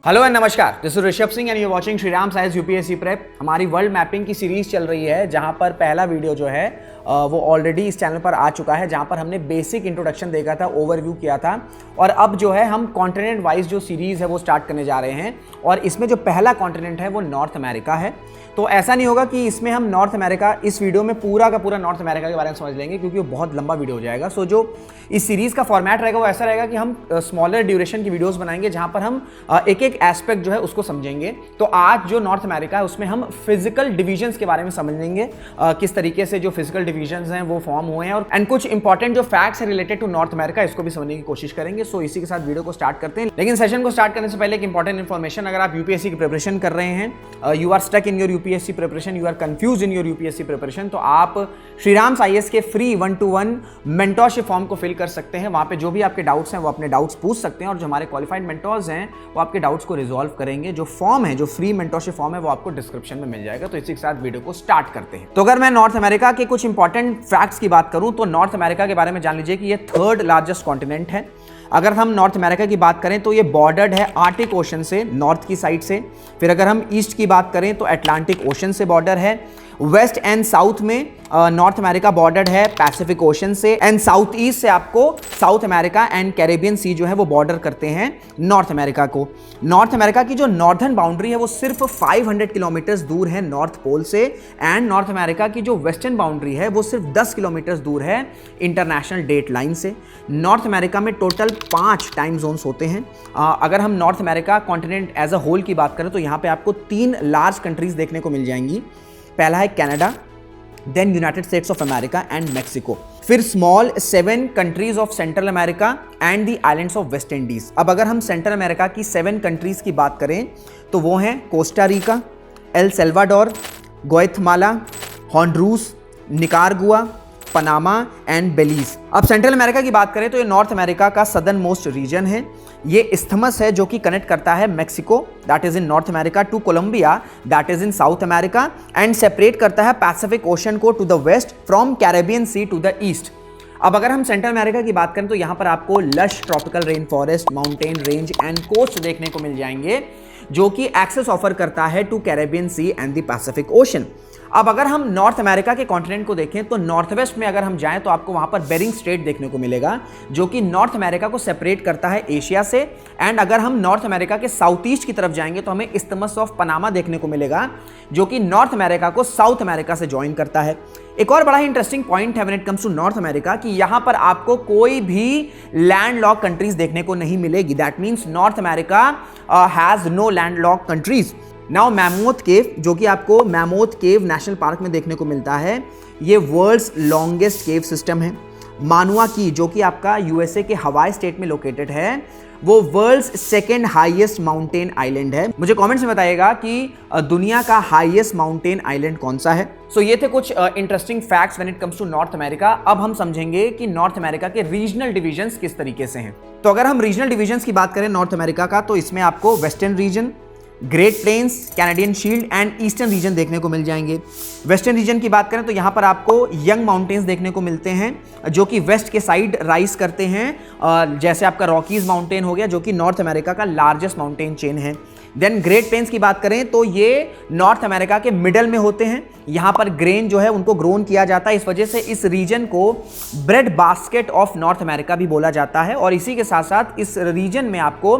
Hello and नमस्कार, this is Rishabh Singh and you watching Shriram science UPSC prep. हमारी world mapping की series चल रही है जहां पर पहला वीडियो जो है वो ऑलरेडी इस चैनल पर आ चुका है, जहां पर हमने बेसिक इंट्रोडक्शन देखा था, ओवरव्यू किया था। और अब जो है हम कॉन्टिनेंट वाइज जो सीरीज है वो स्टार्ट करने जा रहे हैं और इसमें जो पहला कॉन्टिनेंट है वो नॉर्थ अमेरिका है। तो ऐसा नहीं होगा कि इसमें हम नॉर्थ अमेरिका इस वीडियो में पूरा का पूरा नॉर्थ अमेरिका के बारे में समझ लेंगे, क्योंकि वो बहुत लंबा वीडियो हो जाएगा। सो जो इस सीरीज का फॉर्मेट रहेगा वो ऐसा रहेगा कि हम स्मॉलर ड्यूरेशन की वीडियोस बनाएंगे जहां पर हम एक एक एस्पेक्ट जो है उसको समझेंगे। तो आज जो नॉर्थ अमेरिका है उसमें हम फिजिकल डिविजन्स के बारे में समझ लेंगे, किस तरीके से जो फिजिकल डिविजन्स हैं वो फॉर्म हुए हैं, और एंड कुछ इंपॉर्टेंट जो फैक्ट्स है रिलेटेड टू नॉर्थ अमेरिका इसको भी समझने की कोशिश करेंगे। सो इसी के साथ वीडियो को स्टार्ट करते हैं। लेकिन सेशन को स्टार्ट करने से पहले एक इंपॉर्टेंट इन्फॉर्मेशन, अगर आप यूपीएससी की प्रिपरेशन कर रहे हैं, you are stuck in your UPSC preparation, you are confuse in your UPSC preparation, तो आप श्रीराम आईएएस के फ्री 1-to-1 मेंटोरशिप फॉर्म को फिल कर सकते हैं। वहां पे जो भी आपके डाउट्स हैं वो अपने डाउट्स पूछ सकते हैं और जो हमारे क्वालिफाइड मेंटोर्स हैं वो आपके डाउट्स को रिजॉल्व करेंगे। जो फॉर्म है, जो फ्री मेंटोरशिप फॉर्म है, वो आपको डिस्क्रिप्शन में मिल जाएगा। तो इसी के साथ वीडियो को स्टार्ट करते हैं। तो अगर मैं नॉर्थ अमेरिका के कुछ इंपॉर्टेंट फैक्ट्स की बात करूं तो नॉर्थ अमेरिका के बारे में जान लीजिए कि ये थर्ड लार्जेस्ट कॉन्टिनेंट है। अगर हम नॉर्थ अमेरिका की बात करें तो ये बॉर्डर्ड है आर्टिक ओशन से, नॉर्थ की साइड से। फिर अगर हम ईस्ट की बात करें तो अटलांटिक ओशन से बॉर्डर है। वेस्ट एंड साउथ में नॉर्थ अमेरिका बॉर्डर्ड है पैसिफिक ओशन से, एंड साउथ ईस्ट से आपको south America and Caribbean sea जो है वो बॉर्डर करते हैं नॉर्थ अमेरिका को। नॉर्थ अमेरिका की जो नॉर्दर्न बाउंड्री है वो सिर्फ 500 किलोमीटर दूर है नॉर्थ पोल से, एंड नॉर्थ अमेरिका की जो वेस्टर्न बाउंड्री है वो सिर्फ 10 किलोमीटर दूर है इंटरनेशनल डेट लाइन से। नॉर्थ अमेरिका में टोटल 5 टाइम जोन्स होते हैं। अगर हम North America continent as a whole की बात करें तो यहाँ पे आपको 3 लार्ज कंट्रीज देखने को मिल जाएंगी। पहला है Canada, then United States of America and Mexico, फिर small 7 countries of Central America and the islands of West Indies. अब अगर हम सेंट्रल अमेरिका की 7 कंट्रीज की बात करें तो वो हैं Costa Rica, El Salvador, Guatemala, Honduras, Nicaragua, Panama and Belize. अब सेंट्रल अमेरिका की बात करें तो ये नॉर्थ अमेरिका का सदर्न मोस्ट रीजन है। ये इस्थमस है जो कि कनेक्ट करता है Mexico that is in North America to Colombia that is in South America, and separate करता है पैसिफिक ओशन को to the west from Caribbean Sea to the east. अब अगर हम सेंट्रल अमेरिका की बात करें तो यहाँ पर आपको lush tropical rain forest, mountain range and coast देखने को मिल जाएंगे जो कि एक्सेस ऑफर करता है to Caribbean Sea and the Pacific Ocean. अब अगर हम नॉर्थ अमेरिका के कॉन्टिनेंट को देखें तो नॉर्थ वेस्ट में अगर हम जाएं तो आपको वहां पर बेरिंग स्ट्रेट देखने को मिलेगा जो कि नॉर्थ अमेरिका को सेपरेट करता है एशिया से, एंड अगर हम नॉर्थ अमेरिका के साउथ ईस्ट की तरफ जाएंगे तो हमें इस्थमस ऑफ पनामा देखने को मिलेगा जो कि नॉर्थ अमेरिका को साउथ अमेरिका से ज्वाइन करता है। एक और बड़ा ही इंटरेस्टिंग पॉइंट है when it comes to North America कि यहां पर आपको कोई भी लैंड लॉक कंट्रीज देखने को नहीं मिलेगी। That means North America has no land lock countries. Now Mammoth Cave, जो कि आपको मैमोथ केव नेशनल पार्क में देखने को मिलता है, ये वर्ल्ड्स लॉन्गेस्ट केव सिस्टम है। मानुआ की, जो कि आपका यूएसए के हवाई स्टेट में लोकेटेड है, वो world's second highest mountain island है। मुझे कमेंट्स में बताइएगा कि दुनिया का हाईएस्ट माउंटेन आइलैंड कौन सा है। सो ये थे कुछ interesting facts when it comes to North America. अब हम समझेंगे कि नॉर्थ अमेरिका के रीजनल डिविजन्स किस तरीके से हैं। तो अगर हम रीजनल डिविजन्स की बात करें नॉर्थ अमेरिका का तो इसमें आपको western region, Great Plains, Canadian Shield and eastern region देखने को मिल जाएंगे। वेस्टर्न रीजन की बात करें तो यहाँ पर आपको यंग माउंटेन्स देखने को मिलते हैं जो कि वेस्ट के साइड राइज करते हैं, जैसे आपका रॉकीज माउंटेन हो गया जो कि नॉर्थ अमेरिका का लार्जेस्ट माउंटेन चेन है। देन ग्रेट प्लेन्स की बात करें तो ये नॉर्थ अमेरिका के मिडल में होते हैं। यहाँ पर ग्रेन जो है उनको ग्रोन किया जाता है, इस वजह से इस रीजन को bread basket of North America भी बोला जाता है। और इसी के साथ साथ इस रीजन में आपको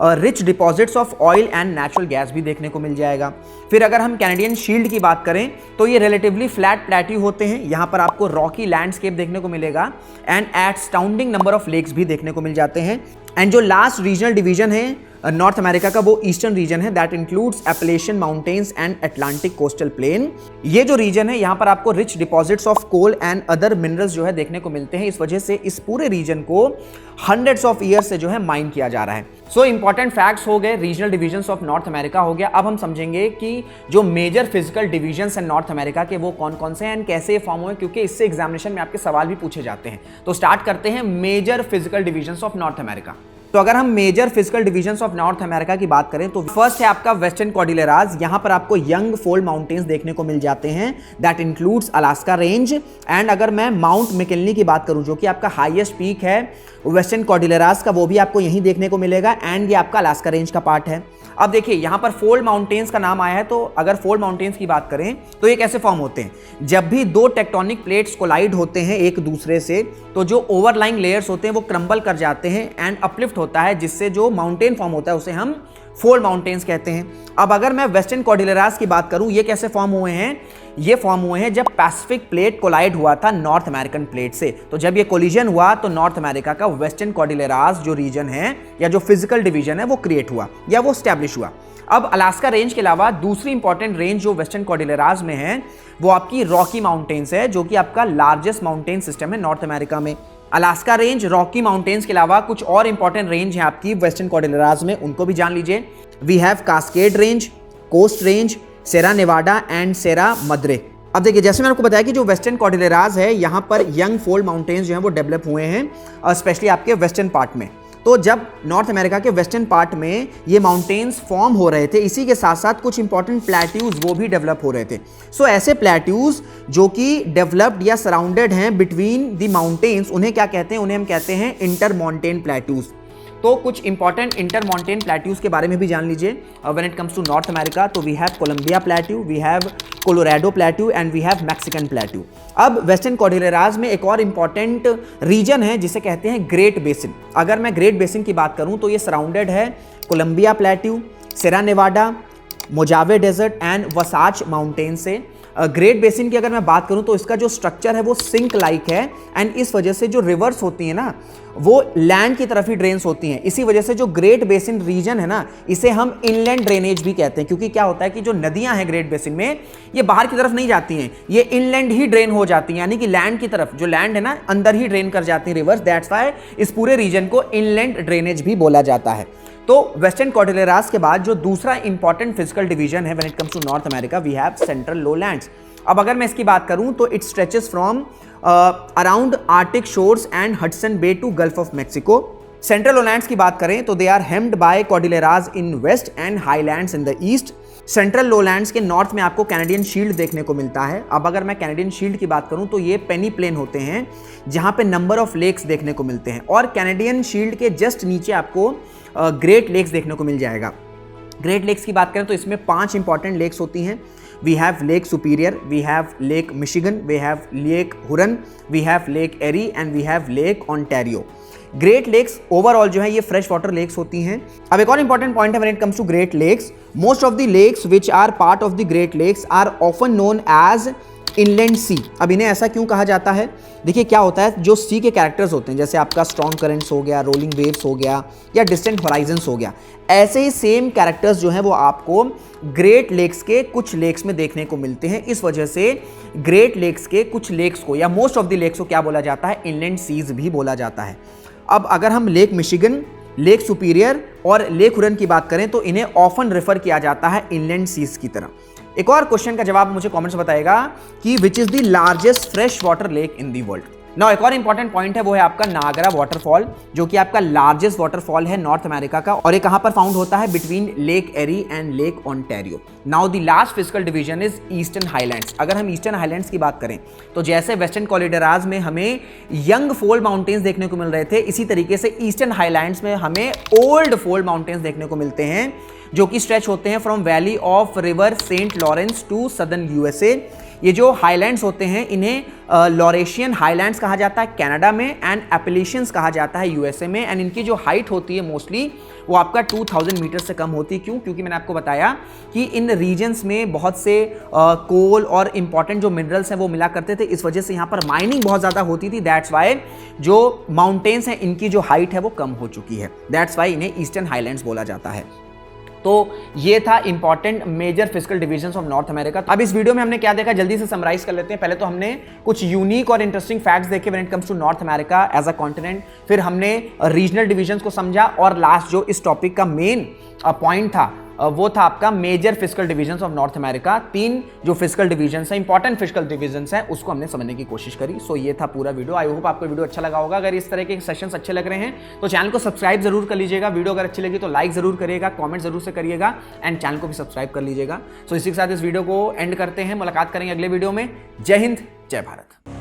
rich deposits of oil and natural gas भी देखने को मिल जाएगा। फिर अगर हम कैनेडियन शील्ड की बात करें तो ये रिलेटिवली फ्लैट प्लेट्यू होते हैं। यहाँ पर आपको रॉकी लैंडस्केप देखने को मिलेगा and astounding number of lakes भी देखने को मिल जाते हैं। एंड जो लास्ट रीजनल डिवीजन है नॉर्थ अमेरिका का वो ईस्टर्न रीजन है that includes Appalachian Mountains and Atlantic coastal plain. ये जो रीजन है यहाँ पर आपको rich deposits of coal and other minerals जो है देखने को मिलते हैं, इस वजह से इस पूरे रीजन को हंड्रेड्स ऑफ ईयर्स से जो है माइन किया जा रहा है। सो इंपॉर्टेंट फैक्ट्स हो गए, regional divisions of North America हो गया। अब हम समझेंगे कि जो मेजर फिजिकल डिविजन्स हैं नॉर्थ अमेरिका के वो कौन कौन से हैं एंड कैसे ये फॉर्म हुए, क्योंकि इससे एग्जामिनेशन में आपके सवाल भी पूछे जाते हैं। तो स्टार्ट करते हैं major physical divisions of North America. तो अगर हम major physical divisions of North America की बात करें तो फर्स्ट है आपका वेस्टर्न कॉर्डिलेराज। यहां पर आपको यंग फोल्ड माउंटेन्स देखने को मिल जाते हैं that includes Alaska range. And अगर मैं माउंट मैकिनली की बात करूं जो कि आपका हाईएस्ट पीक है वेस्टर्न कॉर्डिलेराज का, वो भी आपको यहीं देखने को मिलेगा एंड ये आपका अलास्का रेंज का पार्ट है। अब देखिए यहां पर फोल्ड माउंटेन्स का नाम आया है, तो अगर फोल्ड माउंटेन्स की बात करें तो ये कैसे फॉर्म होते हैं। जब भी दो टेक्टोनिक प्लेट्स कोलाइड होते हैं एक दूसरे से, तो जो ओवरलाइंग लेयर्स होते हैं वो क्रम्बल कर जाते हैं एंड अपलिफ्ट होता है, जिससे जो माउंटेन फॉर्म होता है उसे हम फोल्ड माउंटेन्स कहते हैं। अब अगर मैं वेस्टर्न कॉर्डिलेरास की बात करूं, ये कैसे फॉर्म हुए हैं, ये फॉर्म हुए हैं जब पैसिफिक प्लेट कोलाइड हुआ था नॉर्थ अमेरिकन प्लेट से। तो जब ये कोलिजन हुआ तो नॉर्थ अमेरिका का वेस्टर्न कॉर्डिलेरास जो रीजन है या जो फिजिकल डिवीजन है वो क्रिएट हुआ या वो स्टैब्लिश हुआ। अब अलास्का रेंज के अलावा दूसरी इंपॉर्टेंट रेंज जो वेस्टर्न कॉर्डिलेरास में है वो आपकी रॉकी माउंटेन्स है, जो कि आपका लार्जेस्ट माउंटेन सिस्टम है नॉर्थ अमेरिका में। अलास्का रेंज, रॉकी माउंटेन्स के अलावा कुछ और इंपॉर्टेंट रेंज है आपकी वेस्टर्न कॉर्डिलेरास में, उनको भी जान लीजिए। We have Cascade Range, Coast Range, Sierra Nevada and Sierra Madre. अब देखिए जैसे मैंने आपको बताया कि जो वेस्टर्न कॉर्डिलेरास है यहाँ पर यंग फोल्ड माउंटेन्स जो हैं वो डेवलप हुए हैं स्पेशली आपके वेस्टर्न पार्ट में। तो जब नॉर्थ अमेरिका के वेस्टर्न पार्ट में ये माउंटेन्स फॉर्म हो रहे थे, इसी के साथ साथ कुछ इंपॉर्टेंट प्लेट्यूज वो भी डेवलप हो रहे थे। सो ऐसे प्लेट्यूज जो कि डेवलप्ड या सराउंडेड हैं बिटवीन द माउंटेन्स, उन्हें क्या कहते हैं, उन्हें हम कहते हैं इंटर माउंटेन प्लेट्यूज। तो कुछ इंपॉर्टेंट इंटर माउंटेन प्लेट्यूज के बारे में भी जान लीजिए when it comes to North America. तो we have Columbia Plateau, we have Colorado Plateau and we have Mexican Plateau. अब वेस्टर्न कॉर्डिलेरास में एक और इंपॉर्टेंट रीजन है जिसे कहते हैं ग्रेट बेसिन। अगर मैं ग्रेट बेसिन की बात करूं तो ये सराउंडेड है कोलंबिया प्लेट्यू, सेरा नेवाडा, मोजावे डेजर्ट एंड वसाच माउंटेन से। ग्रेट बेसिन की अगर मैं बात करूं तो इसका जो स्ट्रक्चर है वो सिंक लाइक है एंड इस वजह से जो रिवर्स होती है ना वो लैंड की तरफ ही ड्रेन्स होती हैं। इसी वजह से जो ग्रेट बेसिन रीजन है ना इसे हम इनलैंड ड्रेनेज भी कहते हैं, क्योंकि क्या होता है कि जो नदियां हैं ग्रेट बेसिन में ये बाहर की तरफ नहीं जाती हैं, ये इनलैंड ही ड्रेन हो जाती हैं, यानी कि लैंड की तरफ, जो लैंड है ना अंदर ही ड्रेन कर जाती है रिवर्स। दैट्स व्हाई इस पूरे रीजन को इनलैंड ड्रेनेज भी बोला जाता है। तो वेस्टर्न कॉर्डिलेरास के बाद जो दूसरा इंपॉर्टेंट फिजिकल डिवीजन है when it comes to North America, we have central lowlands. अब अगर मैं इसकी बात करूं तो it stretches from around Arctic shores and Hudson Bay to Gulf of Mexico. Central lowlands की बात करें तो they are hemmed by cordilleras in west and highlands in the east. Central lowlands के नॉर्थ में आपको कैनेडियन शील्ड देखने को मिलता है। अब अगर मैं कैनेडियन शील्ड की बात करूं तो ये पेनी प्लेन होते हैं जहां पे नंबर ऑफ लेक्स देखने को मिलते हैं, और कैनेडियन शील्ड के जस्ट नीचे आपको ग्रेट लेक्स देखने को मिल जाएगा। ग्रेट लेक्स की बात करें तो इसमें 5 इंपॉर्टेंट लेक्स होती हैं। We have Lake Superior, we have Lake Michigan, we have Lake Huron, we have Lake Erie and we have Lake Ontario. Great Lakes overall जो है ये फ्रेश वाटर लेक्स होती हैं। अब एक और इंपॉर्टेंट पॉइंट है when it comes to great lakes, most of the lakes which are part of the great lakes are often known as inland sea. अब इन्हें ऐसा क्यों कहा जाता है, देखिए क्या होता है, जो सी के कैरेक्टर्स होते हैं जैसे आपका स्ट्रॉन्ग करंट्स हो गया, रोलिंग वेव्स हो गया या डिस्टेंट होराइजन्स हो गया, ऐसे ही सेम कैरेक्टर्स जो हैं वो आपको ग्रेट लेक्स के कुछ लेक्स में देखने को मिलते हैं। इस वजह से ग्रेट लेक्स के कुछ लेक्स को या मोस्ट ऑफ द लेक्स को क्या बोला जाता है, इनलैंड सीज भी बोला जाता है। अब अगर हम लेक मिशिगन, लेक सुपीरियर और लेक हुरन की बात करें तो इन्हें ऑफन रेफर किया जाता है इनलैंड सीज की तरह। एक और क्वेश्चन का जवाब मुझे कमेंट्स में बताएगा कि which is the largest fresh water lake in the world. Now एक और इंपॉर्टेंट पॉइंट है वो है आपका नायग्रा वाटरफॉल, जो कि आपका लार्जेस्ट वाटरफॉल है नॉर्थ अमेरिका का, और ये कहां पर फाउंड होता है, between Lake Erie and Lake Ontario. Now the last physical division is eastern highlands. अगर हम ईस्टर्न हाईलैंड्स की बात करें तो जैसे वेस्टर्न कॉर्डिलेरास में हमें यंग फोल्ड माउंटेन्स देखने को मिल रहे थे, इसी तरीके से ईस्टर्न हाईलैंड्स में हमें ओल्ड फोल्ड माउंटेन्स देखने को मिलते हैं, जो कि स्ट्रेच होते हैं from valley of river Saint Lawrence to southern USA. ये जो हाईलैंड्स होते हैं इन्हें लॉरेशियन हाईलैंड्स कहा जाता है कनाडा में एंड एपेलेशियंस कहा जाता है यूएसए में, एंड इनकी जो हाइट होती है मोस्टली वो आपका 2000 मीटर से कम होती है। क्यों? क्योंकि मैंने आपको बताया कि इन रीजन्स में बहुत से कोल और इंपॉर्टेंट जो मिनरल्स हैं वो मिला करते थे, इस वजह से यहाँ पर माइनिंग बहुत ज़्यादा होती थी। दैट्स वाई जो माउंटेन्स हैं इनकी जो हाइट है वो कम हो चुकी है, दैट्स वाई इन्हें ईस्टर्न हाईलैंड्स बोला जाता है। तो ये था important major physical divisions of North America. अब इस वीडियो में हमने क्या देखा, जल्दी से समराइज कर लेते हैं। पहले तो हमने कुछ यूनिक और इंटरेस्टिंग फैक्ट्स देखे when it comes to North America as a continent, फिर हमने रीजनल डिविजन्स को समझा, और लास्ट जो इस टॉपिक का मेन पॉइंट था वो था आपका major physical divisions of North America. 3 जो फिजिकल डिविजन्स हैं, इंपॉर्टेंट फिजिकल डिविजन्स हैं, उसको हमने समझने की कोशिश करी। सो ये था पूरा वीडियो। आई होप आपको वीडियो अच्छा लगा होगा। अगर इस तरह के सेशंस अच्छे लग रहे हैं तो चैनल को सब्सक्राइब जरूर कर लीजिएगा। वीडियो अगर अच्छी लगी तो लाइक जरूर करिएगा, कॉमेंट जरूर से करिएगा एंड चैनल को भी सब्सक्राइब कर लीजिएगा। सो इसी के साथ इस वीडियो को एंड करते हैं, मुलाकात करेंगे अगले वीडियो में। जय हिंद, जय भारत।